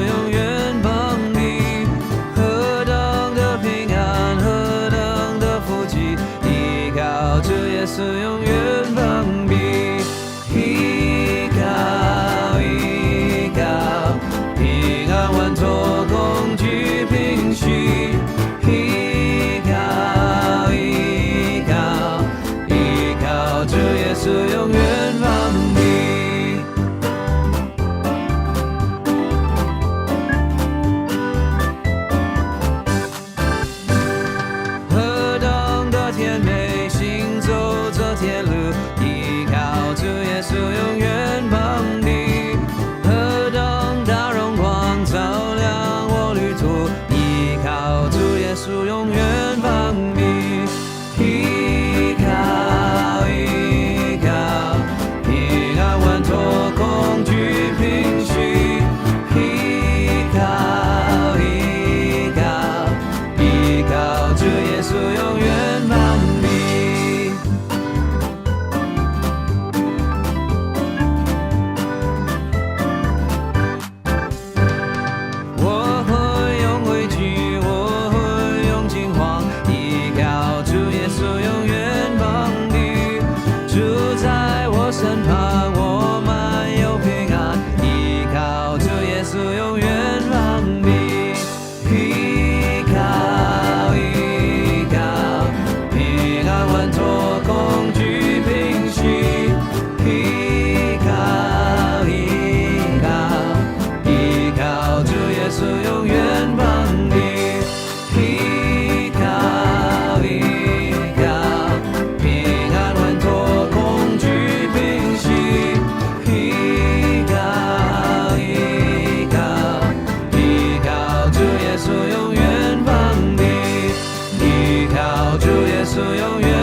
永远帮你。何等的平安，何等的福气，依靠着耶稣永远帮你。依靠，依靠，平安稳妥，恐惧平息。依靠，依靠，依靠着耶稣永远帮你。何等的甜美，行走这天路，依靠着耶稣永远帮你。何等大荣光，照亮我旅途，依靠着耶稣永远帮你。依靠，依靠，平安稳妥，恐惧平息。依靠，依靠，依靠着耶稣永远帮你。我会用畏惧，我会用惊慌，依靠主耶稣永远帮你。住在我身旁，我满有平安，依靠主耶稣永远帮你。依靠，依靠，平安稳妥，恐惧平息。依靠，依靠，依靠主耶稣永远帮你。依靠，依靠，平安稳妥，恐惧平息。依靠，依靠，依靠主耶稣永远帮你。依靠主耶稣永远。